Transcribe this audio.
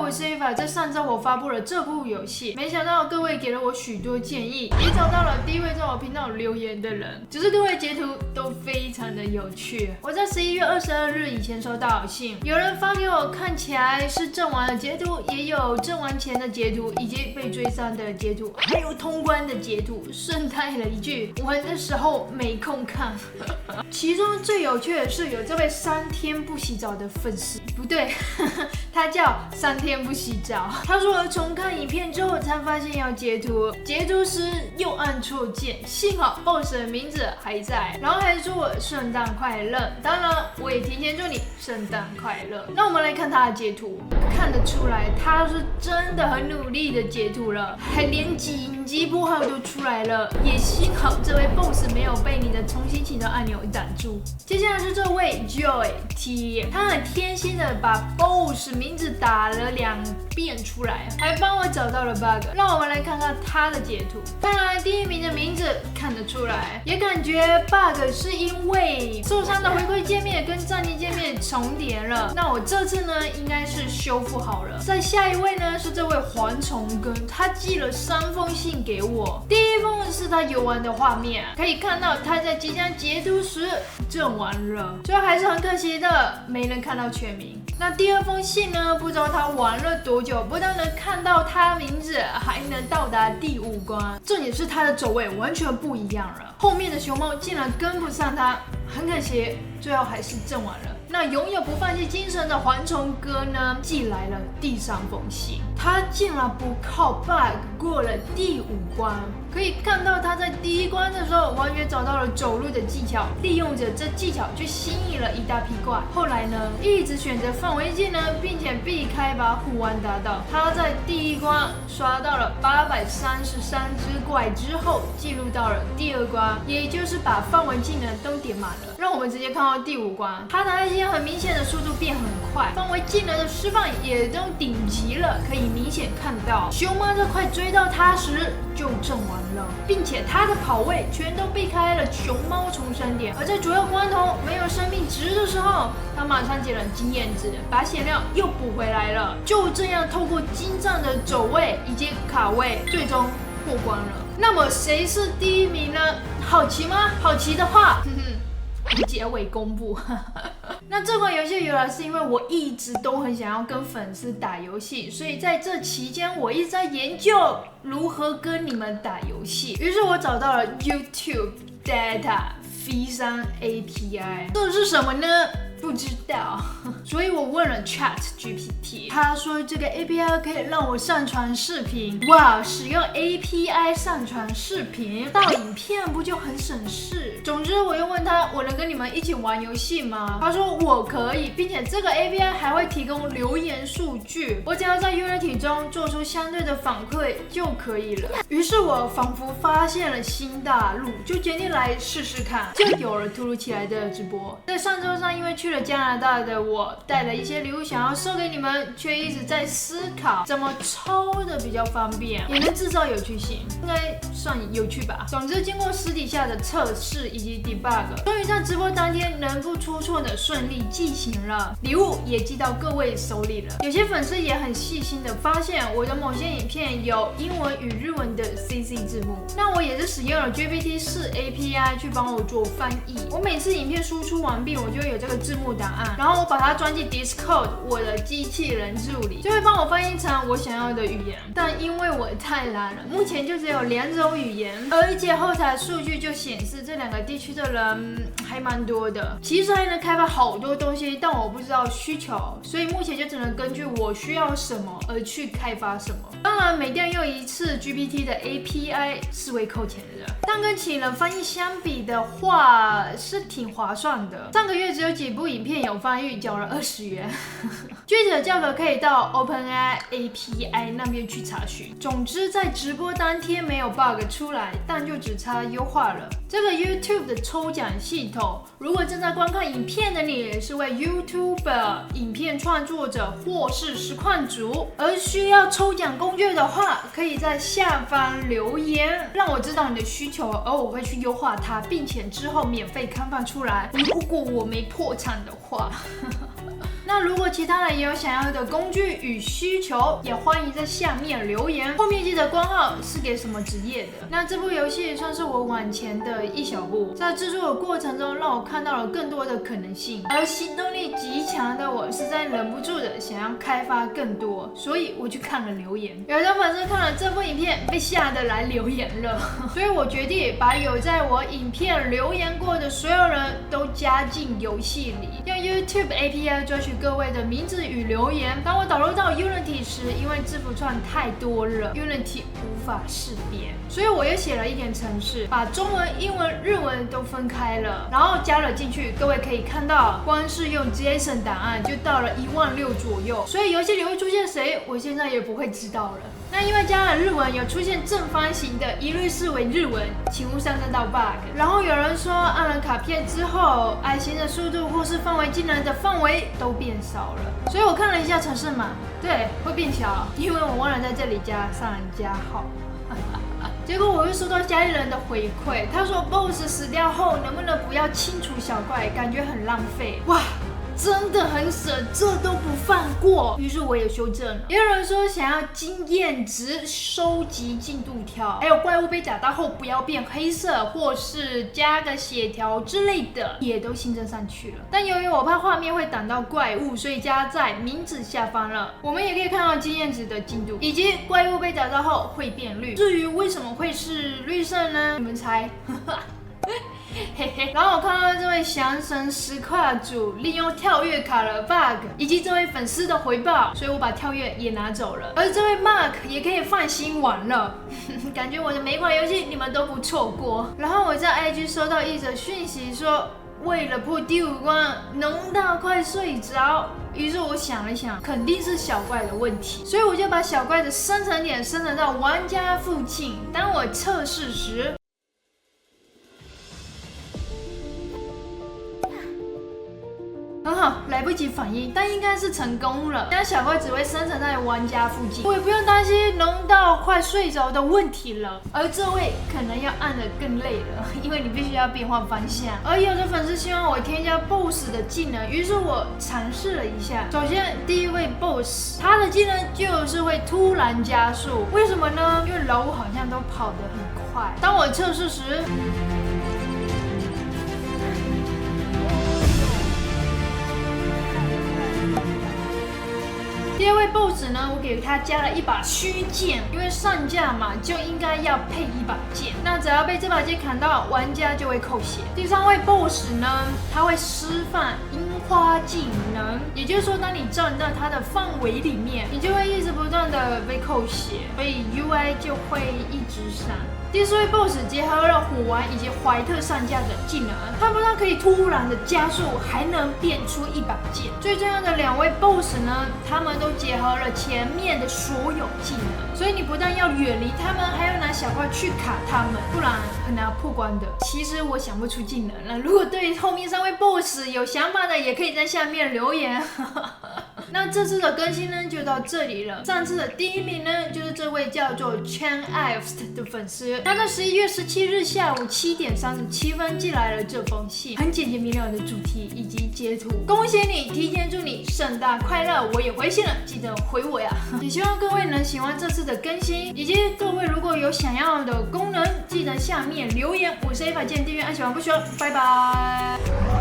我是 Eva， 在上周我发布了这部游戏，没想到各位给了我许多建议，也找到了第一位在我频道留言的人，只是各位截图都非常的有趣。我在11月22日以前收到信，有人发给我看起来是阵亡的截图，也有阵亡前的截图，以及被追杀的截图，还有通关的截图，顺带了一句玩的时候没空看。其中最有趣的是有这位3天不洗澡的粉丝，不对，他叫3天不洗澡。他说重看影片之后才发现要截图，截图时又按错键，幸好 BOSS 的名字还在，然后还祝我圣诞快乐。当然，我也提前祝你圣诞快乐。那我们来看他的截图，看得出来他是真的很努力的截图了，还连紧急拨号都出来了。也幸好这位 BOSS 没有被你的重新启动按钮挡住。接下来是这位 Joy T， 他很贴心的把 BOSS 名字打了2遍出来，还帮我找到了 bug。让我们来看看他的截图。看来第1名的名字看得出来，也感觉 bug 是因为受伤的回馈界面跟暂停界面重叠了。那我这次呢，应该是修复好了。再下一位呢是这位蝗虫根，他寄了3封信给我。第1封是他游玩的画面，可以看到他在即将截图时阵亡了，最后还是很可惜的没能看到全名。那第2封信呢，不知道他玩了多久，不但能看到他名字，还能到达第5关。重点是他的走位完全不一样了，后面的熊猫竟然跟不上他，很可惜，最后还是阵亡了。那永远不放弃精神的蝗虫哥呢，寄来了第3封信，他竟然不靠 bug 过了第5关。可以看到他在第1关的时候完全找到了走路的技巧，利用着这技巧去吸引了一大批怪。后来呢，一直选择范围技能，并且避开把虎丸打倒。他在第1关刷到了833只怪之后，进入到了第2关，也就是把范围技能都点满了。让我们直接看到第5关，他的爱心很明显的速度变很快，范围技能的释放也都顶级了，可以明显看到熊猫在快追到他时就阵亡了，并且他的跑位全都避开了熊猫重生点。而在主要关头没有生命值的时候，他马上捡了经验值，把血量又补回来了。就这样透过精湛的走位以及卡位，最终过关了。那么谁是第1名呢？好奇吗？好奇的话，结尾公布。那这款游戏由来是因为我一直都很想要跟粉丝打游戏，所以在这期间我一直在研究如何跟你们打游戏。于是我找到了 YouTube Data V3 API， 这是什么呢？不知道，所以我问了 ChatGPT， 他说这个 API 可以让我上传视频。哇，使用 API 上传视频到影片不就很省事？总之我又问他，我能跟你们一起玩游戏吗？他说我可以，并且这个 API 还会提供留言数据，我只要在 Unity 中做出相对的反馈就可以了。于是我仿佛发现了新大陆，就决定来试试看，就有了突如其来的直播。在上周上，因为去了加拿大的我带了一些礼物想要送给你们，却一直在思考怎么抽的比较方便，也能制造有趣性，应该算有趣吧。总之经过私底下的测试以及 debug， 终于在直播当天能不出错的顺利进行了，礼物也寄到各位手里了。有些粉丝也很细心的发现我的某些影片有英文与日文的 CC 字幕，那我也是使用了 GPT-4 API 去帮我做翻译。我每次影片输出完毕，我就会有这个字幕档案，然后我把它装进 Discord 我的机器人助理，就会帮我翻译成我想要的语言。但因为我太懒了，目前就只有2种语言，而且后台数据就显示这2个地区的人还蛮多的。其实还能开发好多东西，但我不知道需求，所以目前就只能根据我需要什么而去开发什么。当然每调用一次 GPT 的 API 是会扣钱的，但跟请人翻译相比的话是挺划算的。上个月只有几部影片有翻译，缴了20元。具体的价格可以到 OpenAI API 那边去查询。总之在直播当天没有 bug 出来，但就只差优化了。这个 YouTube 的抽奖系统，如果正在观看影片的你是位 YouTuber 影片创作者或是实况主，而需要抽奖工具的话，可以在下方留言让我知道你的需求，而我会去优化它，并且之后免费开放出来。如果我没破产的话。那如果其他人也有想要的工具与需求，也欢迎在下面留言。后面记得关号是给什么职业的。那这部游戏算是我往前的一小步，在制作的过程中让我看到了更多的可能性，而行动力极强的我实在忍不住的想要开发更多，所以我去看了留言。有的粉丝看了这部影片被吓得来留言了，所以我决定把有在我影片留言过的所有人都加进游戏里，用 YouTube API 抓取各位的名字与留言。当我导入到 Unity 时，因为字符串太多了 ，Unity 无法识别，所以我又写了一点程式，把中文、英文、日文都分开了，然后加了进去。各位可以看到，光是用 JSON 档案就到了16000左右，所以游戏里会出现谁，我现在也不会知道了。那因为加了日文，有出现正方形的，一律视为日文，请勿上升到 bug。然后有人说按了卡片之后，爱心的速度或是范围技能的范围都变少了，所以我看了一下程式码，对，会变小，因为我忘了在这里加上人加号。结果我又收到家里人的回馈，他说 BOSS 死掉后能不能不要清除小怪，感觉很浪费。哇！真的很省，这都不放过。于是我也修正了。也有人说想要经验值收集进度条，还有怪物被打到后不要变黑色，或是加个血条之类的，也都新增上去了。但由于我怕画面会挡到怪物，所以加在名字下方了。我们也可以看到经验值的进度，以及怪物被打到后会变绿。至于为什么会是绿色呢？你们猜？嘿嘿，然后我看到这位降神石跨主利用跳跃卡了 bug， 以及这位粉丝的回报，所以我把跳跃也拿走了。而这位 Mark 也可以放心玩了，感觉我的每一款游戏你们都不错过。然后我在 IG 收到一则讯息说，为了破第5关，浓到快睡着。于是我想了想，肯定是小怪的问题，所以我就把小怪的生成点生成到玩家附近。当我测试时，很好，来不及反应，但应该是成功了。但小怪只会生成在玩家附近，我也不用担心浓到快睡着的问题了。而这位可能要按得更累了，因为你必须要变换方向。而有的粉丝希望我添加 BOSS 的技能，于是我尝试了一下。首先，第一位 BOSS， 他的技能就是会突然加速，为什么呢？因为老五好像都跑得很快。当我测试时，第二位 BOSS 呢，我给他加了一把虚剑，因为上架嘛，就应该要配一把剑。那只要被这把剑砍到，玩家就会扣血。第三位 BOSS 呢，他会释放樱花技能，也就是说，当你站到他的范围里面，你就会一直不断的被扣血，所以 UI 就会一直闪。第四位 BOSS 结合了火丸以及怀特上架的技能，他不但可以突然的加速，还能变出一把剑。最重要的2位 BOSS 呢，他们都结合了前面的所有技能，所以你不但要远离他们，还要拿小怪去卡他们，不然很难破关的。其实我想不出技能了，如果对后面3位 BOSS 有想法的，也可以在下面留言。那这次的更新呢，就到这里了。上次的第1名呢，就是这位叫做 Chen Ives 的粉丝，他在11月17日下午7点37分寄来了这封信，很简洁明了的主题以及截图。恭喜你，提前祝你圣诞快乐！我也回信了，记得回我呀。也希望各位能喜欢这次的更新，以及各位如果有想要的功能，记得下面留言。我是 Eva， 记得订阅，按喜欢不喜欢，拜拜。